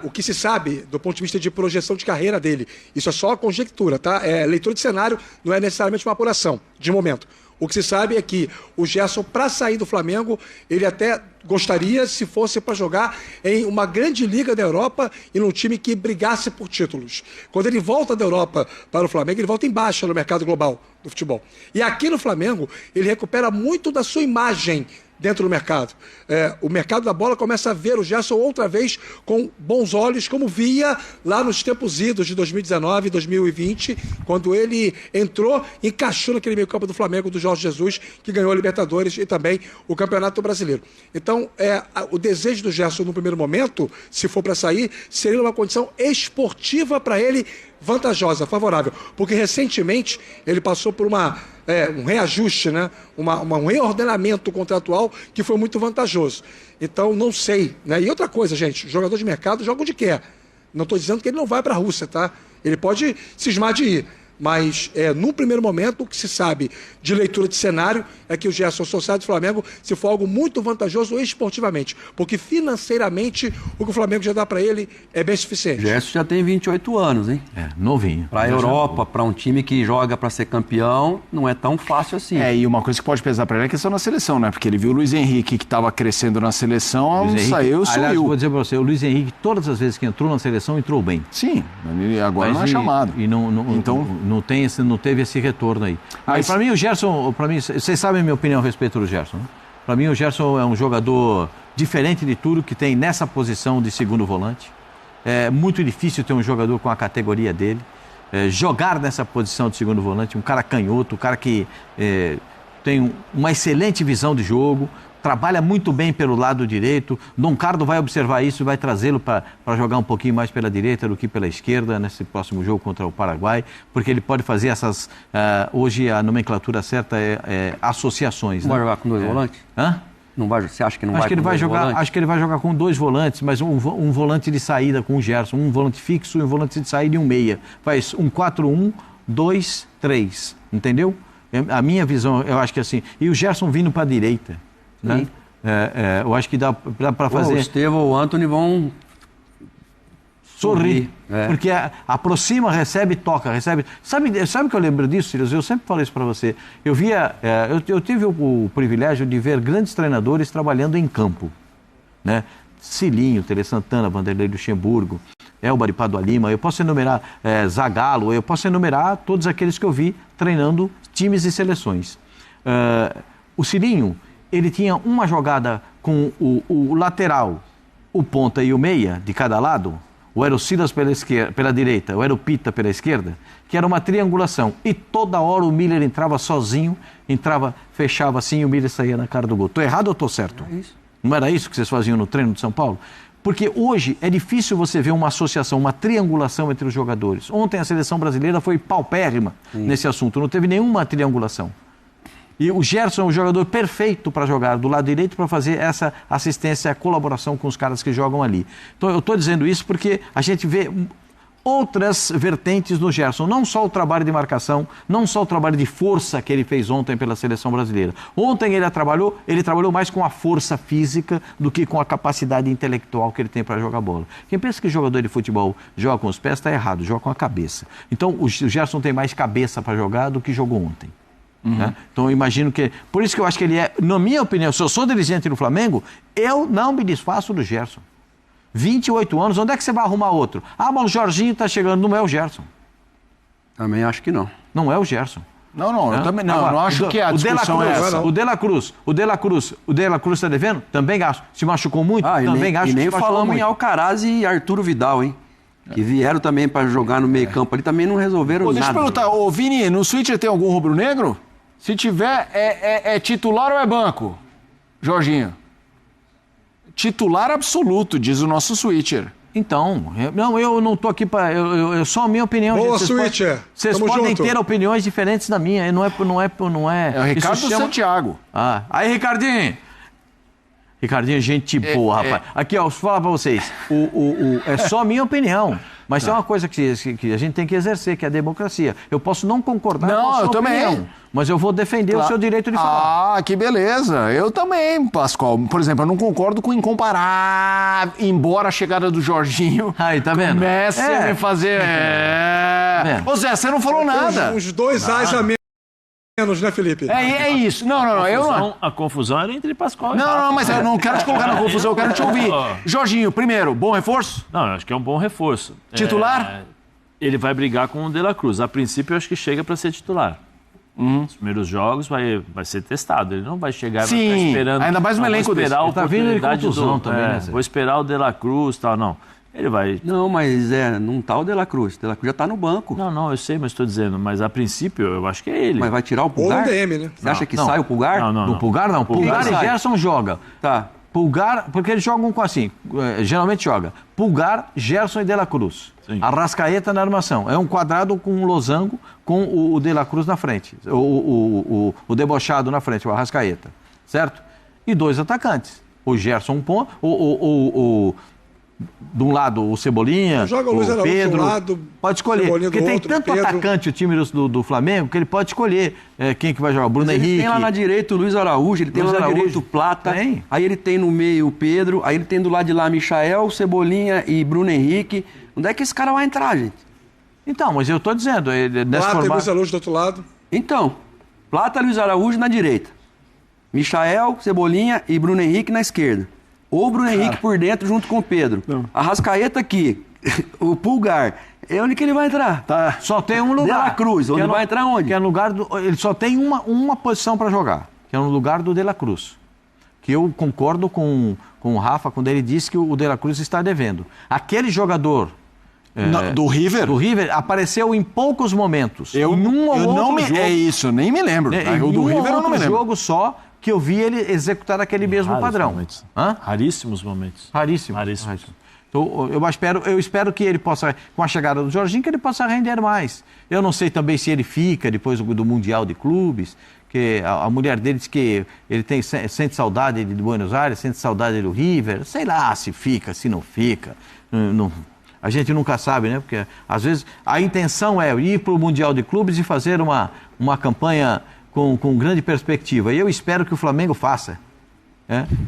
[SPEAKER 19] O que se sabe do ponto de vista de projeção de carreira dele. Isso é só conjectura, tá? Leitura de cenário, não é necessariamente uma apuração, de momento. O que se sabe é que o Gerson, para sair do Flamengo, ele até gostaria se fosse para jogar em uma grande liga da Europa e num time que brigasse por títulos. Quando ele volta da Europa para o Flamengo, ele volta em baixa no mercado global do futebol. E aqui no Flamengo, ele recupera muito da sua imagem dentro do mercado. O mercado da bola começa a ver o Gerson outra vez com bons olhos, como via lá nos tempos idos de 2019 e 2020, quando ele entrou e encaixou naquele meio campo do Flamengo do Jorge Jesus, que ganhou a Libertadores e também o Campeonato Brasileiro. Então, o desejo do Gerson no primeiro momento, se for para sair, seria uma condição esportiva para ele vantajosa, favorável, porque recentemente ele passou por um reajuste, né? Um reordenamento contratual que foi muito vantajoso. Então, não sei. Né? E outra coisa, gente, jogador de mercado joga onde quer. Não estou dizendo que ele não vai para a Rússia, tá? Ele pode cismar de ir. Mas, num primeiro momento, o que se sabe de leitura de cenário é que o Gerson associado do Flamengo se for algo muito vantajoso esportivamente. Porque financeiramente, o que o Flamengo já dá para ele é bem suficiente.
[SPEAKER 21] O Gerson já tem 28 anos, hein? Novinho. Para a Europa, para um time que joga para ser campeão, não é tão fácil assim.
[SPEAKER 17] E uma coisa que pode pesar para ele é a questão da seleção, né? Porque ele viu o Luiz Henrique, que estava crescendo na seleção, saiu.
[SPEAKER 21] Aliás, vou dizer para você, o Luiz Henrique, todas as vezes que entrou na seleção, entrou bem.
[SPEAKER 17] Sim, agora não é chamado.
[SPEAKER 21] Então... Não teve esse retorno aí. Mas para mim o Gerson, vocês sabem a minha opinião a respeito do Gerson, né? Para mim o Gerson é um jogador diferente de tudo que tem nessa posição de segundo volante. É muito difícil ter um jogador com a categoria dele. Jogar nessa posição de segundo volante, um cara canhoto, um cara que tem uma excelente visão de jogo, trabalha muito bem pelo lado direito. Dom Cardo vai observar isso e vai trazê-lo para jogar um pouquinho mais pela direita do que pela esquerda nesse próximo jogo contra o Paraguai, porque ele pode fazer essas... hoje a nomenclatura certa é associações. Não vai jogar com dois volantes? Não vai, você acha que não vai com dois volantes? Acho que ele vai jogar com dois volantes, mas um volante de saída com o Gerson, um volante fixo e um volante de saída e um meia. Faz um 4-1, 2-3, entendeu? A minha visão, eu acho que assim... E o Gerson vindo para a direita. Né? Eu acho que dá para fazer. O Estevão ou o Antony vão sorrir. Porque aproxima, recebe, toca, recebe. Sabe que eu lembro disso, Silas? Eu sempre falo isso para você. Eu tive o privilégio de ver grandes treinadores trabalhando em campo, né? Cilinho, Tele Santana, Vanderlei Luxemburgo, Elber Padua Lima. Eu posso enumerar Zagallo. Eu posso enumerar todos aqueles que eu vi treinando times e seleções. O Cilinho, ele tinha uma jogada com o lateral, o ponta e o meia de cada lado, ou era o Silas pela direita, ou era o Pita pela esquerda, que era uma triangulação. E toda hora o Miller entrava sozinho, fechava assim e o Miller saía na cara do gol. Estou errado ou estou certo? Não era isso que vocês faziam no treino de São Paulo? Porque hoje é difícil você ver uma associação, uma triangulação entre os jogadores. Ontem a seleção brasileira foi paupérrima nesse assunto, não teve nenhuma triangulação. E o Gerson é um jogador perfeito para jogar do lado direito para fazer essa assistência, a colaboração com os caras que jogam ali. Então eu estou dizendo isso porque a gente vê
[SPEAKER 18] outras vertentes no Gerson, não só o trabalho de marcação, não só o trabalho de força que ele fez ontem pela seleção brasileira. Ontem ele trabalhou mais com a força física do que com a capacidade intelectual que ele tem para jogar bola. Quem pensa que jogador de futebol joga com os pés está errado, joga com a cabeça. Então o Gerson tem mais cabeça para jogar do que jogou ontem. Né? Então eu imagino que... Por isso que eu acho que ele é, na minha opinião, se eu sou dirigente do Flamengo, eu não me desfaço do Gerson. 28 anos, onde é que você vai arrumar outro? Ah, mas o Jorginho está chegando, não é o Gerson.
[SPEAKER 21] Também acho que não.
[SPEAKER 18] Não é o Gerson.
[SPEAKER 17] Não, eu também não. Agora, não acho que a discussão é essa.
[SPEAKER 18] O De La Cruz está devendo? Também acho. Se machucou muito? Também acho.
[SPEAKER 21] E nem
[SPEAKER 18] que se
[SPEAKER 21] falamos
[SPEAKER 18] muito.
[SPEAKER 21] em Alcaraz e Arturo Vidal, hein? Que vieram também para jogar no meio campo ali, também não resolveram nada.
[SPEAKER 17] Deixa eu perguntar, ô Vini, no Switcher tem algum rubro-negro? Se tiver, é titular ou é banco? Jorginho? Titular absoluto, diz o nosso Switcher.
[SPEAKER 18] Então, eu não tô aqui para... Eu só a minha opinião.
[SPEAKER 19] Boa, Switcher.
[SPEAKER 18] Vocês podem ter opiniões diferentes da minha. Não é.
[SPEAKER 17] É o Ricardo Santiago.
[SPEAKER 18] Aí, Ricardinho. Ricardinho, gente boa, rapaz. Aqui, ó, vou falar pra vocês. É só a minha opinião. Mas tem uma coisa que a gente tem que exercer, que é a democracia. Eu posso não concordar com a sua opinião, mas eu vou defender o seu direito de falar.
[SPEAKER 17] Ah, que beleza. Eu também, Pascoal. Por exemplo, eu não concordo com o incomparável, embora a chegada do Jorginho
[SPEAKER 18] aí, tá vendo?
[SPEAKER 17] comece a me fazer... Ô Zé, você não falou nada.
[SPEAKER 19] Uns 2 ais a menos, né, Felipe?
[SPEAKER 17] É isso. Não,
[SPEAKER 20] a confusão era entre Pascoal e
[SPEAKER 17] Não, mas eu não quero te colocar na confusão, eu quero te ouvir. Jorginho, primeiro, bom reforço?
[SPEAKER 20] Não, eu acho que é um bom reforço.
[SPEAKER 17] Titular?
[SPEAKER 20] Ele vai brigar com o De La Cruz. A princípio, eu acho que chega para ser titular. Os primeiros jogos vai ser testado. Ele não vai chegar e vai ficar esperando.
[SPEAKER 17] Ainda mais um elenco desse.
[SPEAKER 18] Tá vindo ele contusão também, né?
[SPEAKER 20] Vou esperar o De La Cruz e tal, não. Ele vai...
[SPEAKER 21] Não, mas não tá o De La Cruz. O De La Cruz já tá no banco.
[SPEAKER 20] Não, eu sei, mas estou dizendo. Mas a princípio, eu acho que é ele.
[SPEAKER 21] Mas vai tirar o Pulgar?
[SPEAKER 19] Ou o DM, né?
[SPEAKER 21] Você acha que sai o Pulgar?
[SPEAKER 20] Não.
[SPEAKER 18] Do Pulgar, não. Pulgar e Gerson joga.
[SPEAKER 21] Tá.
[SPEAKER 18] Pulgar, porque eles jogam com assim, geralmente joga Pulgar, Gerson e De La Cruz.
[SPEAKER 20] Sim.
[SPEAKER 18] Arrascaeta na armação. É um quadrado com um losango com o De La Cruz na frente. O debochado na frente, o Arrascaeta. Certo? E 2 atacantes. O Gerson um ponto, de um lado o Cebolinha,
[SPEAKER 19] joga o Luiz Araújo
[SPEAKER 18] Pedro,
[SPEAKER 19] de um lado,
[SPEAKER 18] pode escolher.
[SPEAKER 19] Cebolinha
[SPEAKER 18] Porque
[SPEAKER 19] do
[SPEAKER 18] tem
[SPEAKER 19] outro,
[SPEAKER 18] tanto
[SPEAKER 19] Pedro.
[SPEAKER 18] atacante o time do Flamengo que ele pode escolher quem que vai jogar. Bruno Henrique.
[SPEAKER 21] Ele tem lá na direita o Luiz Araújo, ele tem lá na direita o Plata, aí ele tem no meio o Pedro, aí ele tem do lado de lá Michael, Cebolinha e Bruno Henrique. Onde é que esse cara vai entrar, gente?
[SPEAKER 18] Então, mas eu tô dizendo...
[SPEAKER 19] Plata e Luiz Araújo do outro lado.
[SPEAKER 21] Então, Plata, Luiz Araújo na direita. Michael, Cebolinha e Bruno Henrique na esquerda. Ou o Bruno Henrique por dentro junto com o Pedro. Arrascaeta aqui, o Pulgar. É onde que ele vai entrar?
[SPEAKER 18] Tá. Só tem um lugar.
[SPEAKER 21] De La Cruz, onde vai entrar onde?
[SPEAKER 18] Que é no lugar ele só tem uma posição para jogar, que é no lugar do De La Cruz. Que eu concordo com o Rafa quando ele disse que o De La Cruz está devendo. Aquele jogador...
[SPEAKER 17] do River?
[SPEAKER 18] Do River apareceu em poucos momentos.
[SPEAKER 17] É isso, nem me lembro. O do River eu não me lembro.
[SPEAKER 18] Jogo só que eu vi ele executar aquele mesmo padrão.
[SPEAKER 20] Raríssimos momentos.
[SPEAKER 18] Raríssimos. Então, eu espero que ele possa, com a chegada do Jorginho, que ele possa render mais. Eu não sei também se ele fica depois do Mundial de Clubes, que a mulher dele diz que ele sente saudade de Buenos Aires, sente saudade do River. Sei lá se fica, se não fica. A gente nunca sabe, né? Porque às vezes a intenção é ir para o Mundial de Clubes e fazer uma campanha com grande perspectiva. E eu espero que o Flamengo faça.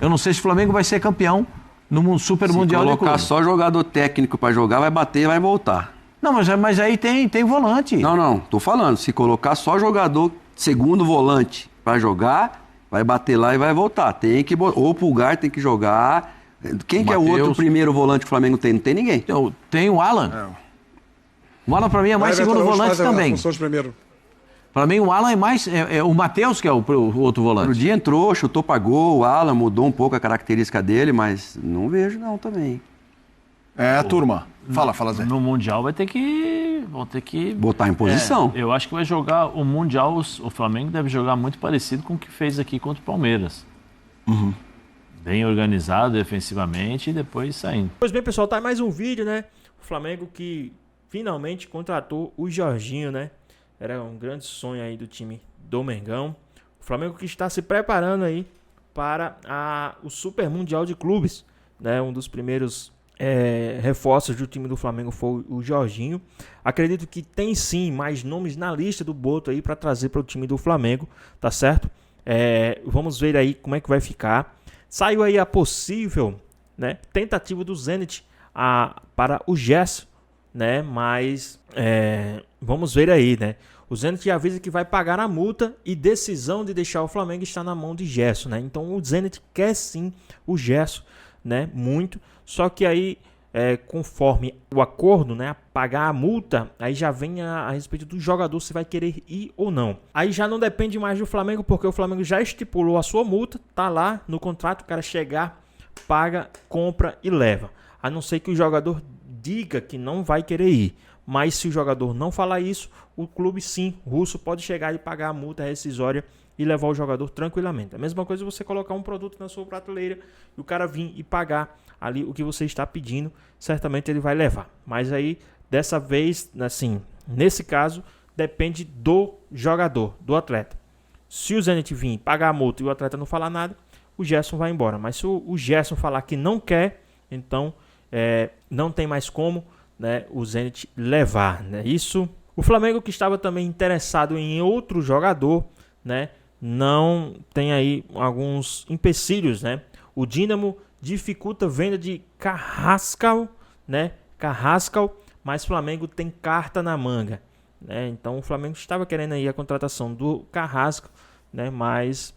[SPEAKER 18] Eu não sei se o Flamengo vai ser campeão no Super Mundial de Clubes.
[SPEAKER 21] Se colocar só jogador técnico para jogar, vai bater e vai voltar.
[SPEAKER 18] Não, mas aí tem volante.
[SPEAKER 21] Não, tô falando. Se colocar só jogador segundo volante para jogar, vai bater lá e vai voltar. Ou o Pulgar tem que jogar. Quem que é o outro primeiro volante que o Flamengo tem? Não tem ninguém.
[SPEAKER 18] Tem o Alan. O Alan para mim é mais segundo volante também. Para mim, o Alan é mais... o Matheus que é o outro volante.
[SPEAKER 21] O dia entrou, chutou para gol, o Alan mudou um pouco a característica dele, mas não vejo não também.
[SPEAKER 17] Turma. Fala, Zé.
[SPEAKER 20] No Mundial vão ter que...
[SPEAKER 21] botar em posição.
[SPEAKER 20] Eu acho que vai jogar o Mundial, o Flamengo deve jogar muito parecido com o que fez aqui contra o Palmeiras. Bem organizado defensivamente e depois saindo.
[SPEAKER 1] Pois bem, pessoal, tá mais um vídeo, né? O Flamengo que finalmente contratou o Jorginho, né? Era um grande sonho aí do time do Mengão. O Flamengo que está se preparando aí para o Super Mundial de Clubes, né? Um dos primeiros reforços do time do Flamengo foi o Jorginho. Acredito que tem sim mais nomes na lista do Boto aí para trazer para o time do Flamengo, tá certo? Vamos ver aí como é que vai ficar. Saiu aí a possível, né, tentativa do Zenit para o Gerson, né? Mas vamos ver aí, né? O Zenit avisa que vai pagar a multa e decisão de deixar o Flamengo está na mão de Gerson, né? Então o Zenit quer sim o Gerson, né? Muito. Só que aí, conforme o acordo, né? Pagar a multa, aí já vem a respeito do jogador se vai querer ir ou não. Aí já não depende mais do Flamengo, porque o Flamengo já estipulou a sua multa, tá lá no contrato, o cara chegar, paga, compra e leva. A não ser que o jogador diga que não vai querer ir. Mas se o jogador não falar isso, o clube sim, russo, pode chegar e pagar a multa rescisória e levar o jogador tranquilamente. A mesma coisa você colocar um produto na sua prateleira e o cara vir e pagar ali o que você está pedindo, certamente ele vai levar. Mas aí, dessa vez, assim, nesse caso, depende do jogador, do atleta. Se o Zenit vir pagar a multa e o atleta não falar nada, o Gerson vai embora. Mas se o Gerson falar que não quer, então não tem mais como, né, o Zenit levar, né? Isso. O Flamengo, que estava também interessado em outro jogador, né, não tem aí alguns empecilhos, né? O Dínamo dificulta a venda de Carrascal, né? Mas o Flamengo tem carta na manga, né? Então o Flamengo estava querendo aí a contratação do Carrascal, né? Mas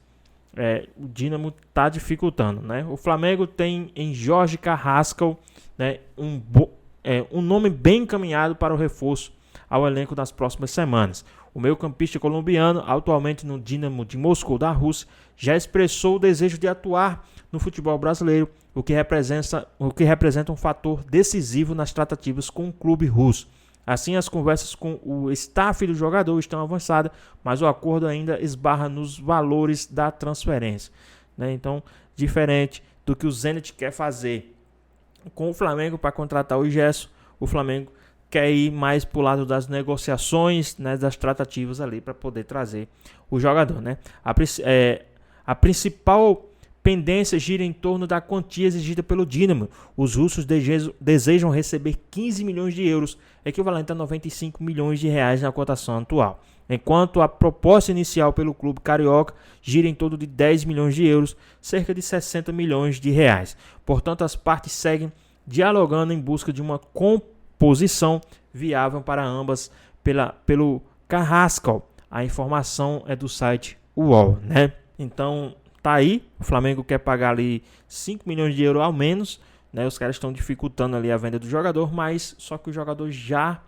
[SPEAKER 1] o Dínamo está dificultando, né? O Flamengo tem em Jorge Carrascal, né, um nome bem encaminhado para o reforço ao elenco das próximas semanas. O meio-campista colombiano, atualmente no Dinamo de Moscou da Rússia, já expressou o desejo de atuar no futebol brasileiro, o que representa um fator decisivo nas tratativas com o clube russo. Assim, as conversas com o staff do jogador estão avançadas, mas o acordo ainda esbarra nos valores da transferência, né? Então, diferente do que o Zenit quer fazer com o Flamengo para contratar o Gerson, o Flamengo quer ir mais para o lado das negociações, né, das tratativas ali para poder trazer o jogador, né? A principal pendência gira em torno da quantia exigida pelo Dínamo. Os russos desejam receber 15 milhões de euros, equivalente a 95 milhões de reais na cotação atual, enquanto a proposta inicial pelo clube carioca gira em torno de 10 milhões de euros, cerca de 60 milhões de reais. Portanto, as partes seguem dialogando em busca de uma composição viável para ambas pelo Carrascal. A informação é do site UOL, né? Então, tá aí, o Flamengo quer pagar ali 5 milhões de euros ao menos, né? Os caras estão dificultando ali a venda do jogador, mas só que o jogador já,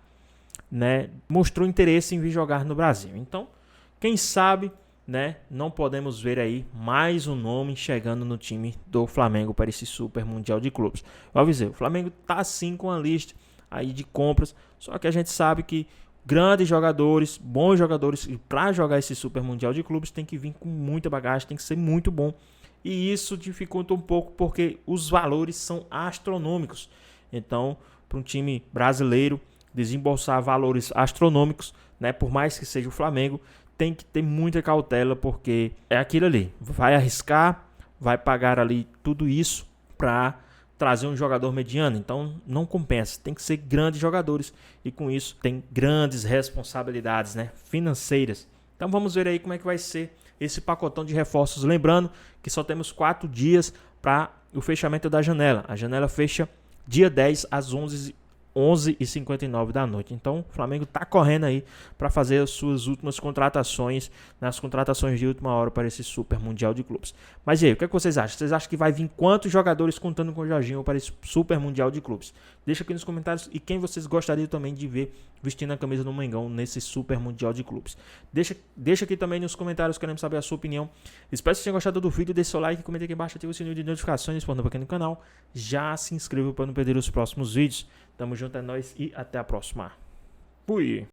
[SPEAKER 1] né, mostrou interesse em vir jogar no Brasil. Então, quem sabe, né, não podemos ver aí mais um nome chegando no time do Flamengo para esse Super Mundial de Clubes. Eu avisei, o Flamengo tá sim com a lista aí de compras, só que a gente sabe que grandes jogadores, bons jogadores, e para jogar esse Super Mundial de Clubes tem que vir com muita bagagem, tem que ser muito bom. E isso dificulta um pouco porque os valores são astronômicos. Então, para um time brasileiro desembolsar valores astronômicos, né, por mais que seja o Flamengo, tem que ter muita cautela, porque é aquilo ali. Vai arriscar, vai pagar ali tudo isso para trazer um jogador mediano, então não compensa, tem que ser grandes jogadores e com isso tem grandes responsabilidades, né, financeiras. Então vamos ver aí como é que vai ser esse pacotão de reforços, lembrando que só temos 4 dias para o fechamento da janela. A janela fecha dia 10 às 11h59 da noite. Então o Flamengo está correndo aí para fazer as suas últimas contratações, nas contratações de última hora para esse Super Mundial de Clubes. Mas e aí, o que é que vocês acham? Vocês acham que vai vir quantos jogadores contando com o Jorginho para esse Super Mundial de Clubes? Deixa aqui nos comentários e quem vocês gostariam também de ver vestindo a camisa do Mengão nesse Super Mundial de Clubes. Deixa aqui também nos comentários, queremos saber a sua opinião. Espero que vocês tenham gostado do vídeo, deixe seu like, comente aqui embaixo, ative o sininho de notificações, responda aqui no canal. Já se inscreva para não perder os próximos vídeos. Tamo junto, é nóis e até a próxima. Fui!